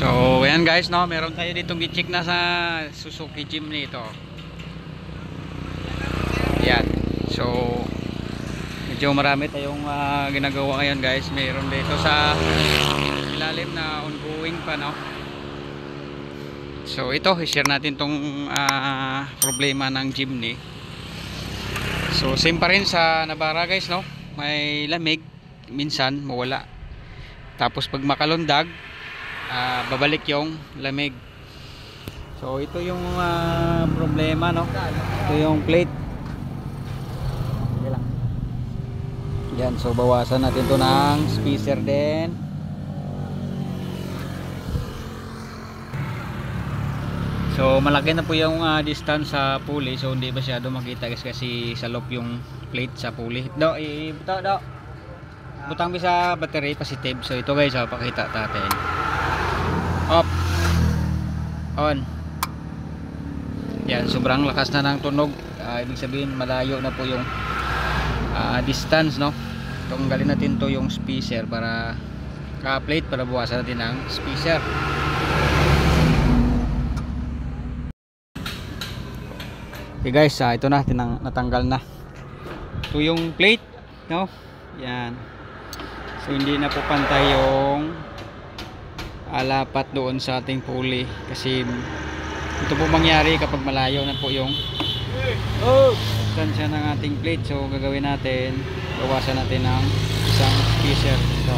So ayan guys, no, meron tayo ditong i-check na sa Suzuki Jimny ito. Ayan. So medyo marami tayong ginagawa ngayon guys. Meron dito sa ilalim na ongoing pa, no. So ito, i-share natin tong problema ng Jimny. So same pa rin sa Navara guys, no. May lamig, minsan mawala. Tapos pag makalundag, babalik yung lamig. So ito yung problema, no. Ito yung plate. Okay lang. Yan, so bawasan natin to ng spacer din. So malaki na po yung distance sa pulley, so hindi masyado makita guys kasi salop yung plate sa pulley. Butang bisa battery positive. So ito guys, pakita natin. Off, on. Yan, sobrang lakas na ng tunog. Ibig sabihin malayo na po yung distance, no. Tanggalin natin to yung spacer para plate para bawasan natin ang spacer. Okay guys, ito na, natanggal na. Ito yung plate, no. Yan. So hindi na po pantay yung alapat doon sa ating pulley kasi ito po mangyari kapag malayo na po yung distansya ng ating plate. So gagawin natin, bawasan natin ng isang spacer ito.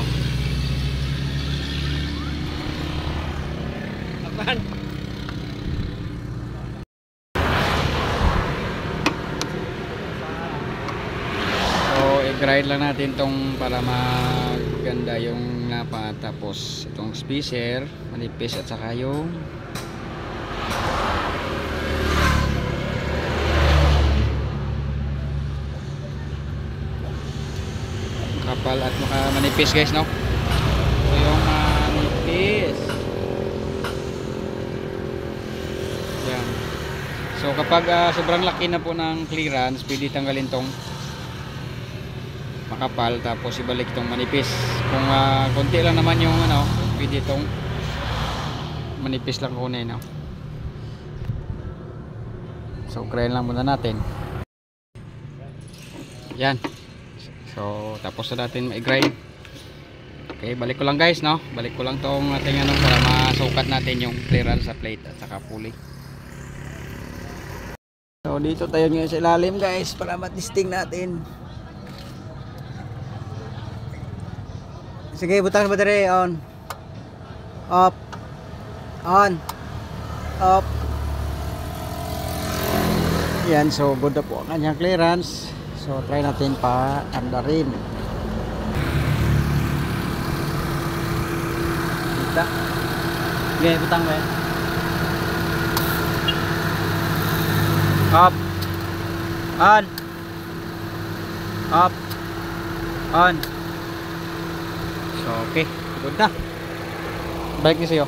So i-grind lang natin tong para maganda yung napa. Tapos itong spacer manipis at saka yung kapal at manipis guys, no. So yung manipis yan. So kapag sobrang laki na po ng clearance, pwede tanggalin tong makapal tapos ibalik itong manipis. Kung konti lang naman yung pwede itong manipis lang kunin, no. So grind lang muna natin yan. So tapos na natin i-grind. Okay, balik ko lang guys, no. Balik ko lang tong ating para masukat natin yung clearance sa plate at saka pulley. So dito tayo ngayon sa ilalim guys para matisting natin. Sige, butang battery on. Off. On. Off. Yan, so good na po ang kanyang clearance. So try natin pa andarin. Kita. Sige, butang ba? Off. On. Off. On. So okay, good na. Balik niyo sa'yo.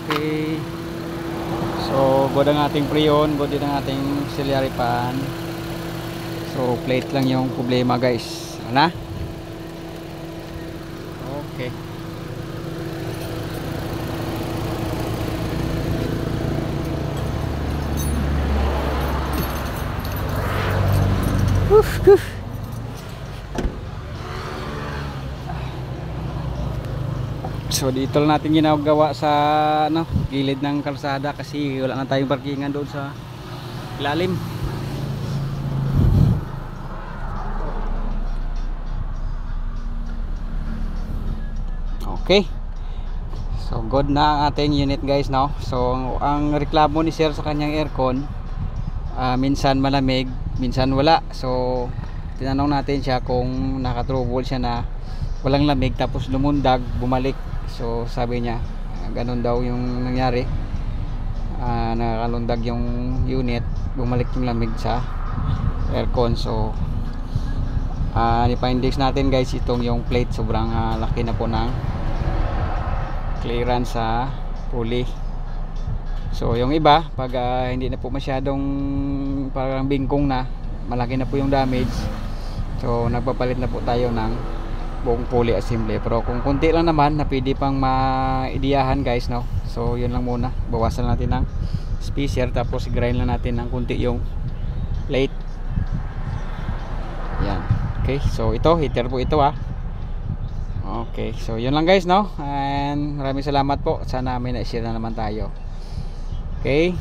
Okay. So good ang ating preon, good din ang ating auxiliary fan. So plate lang yung problema guys. Ano? Okay. Woof. So dito lang natin ginagawa sa gilid ng kalsada kasi wala na tayong parkingan doon sa ilalim. Okay. So good na ang ating unit guys, no. So ang reklamo ni sir sa kanyang aircon, minsan malamig, minsan wala. So tinanong natin siya kung naka-trouble siya na walang lamig tapos lumundag, bumalik. So sabi niya ganun daw yung nangyari, nakalundag yung unit, bumalik yung lamig sa aircon. So i-findings natin guys itong yung plate, sobrang laki na po ng clearance sa pulley. So yung iba pag hindi na po masyadong parang bingkong na, malaki na po yung damage, so nagpapalit na po tayo ng buong pulley assembly. Pero kung konti lang naman na pwede pang maidiyahan guys, no, so yun lang muna, bawasan natin ng spacer, tapos grind lang natin ng konti yung plate. Yan. Okay, so ito heater po ito okay, so yun lang guys, no, and maraming salamat po, sana may na-share na naman tayo. Okay.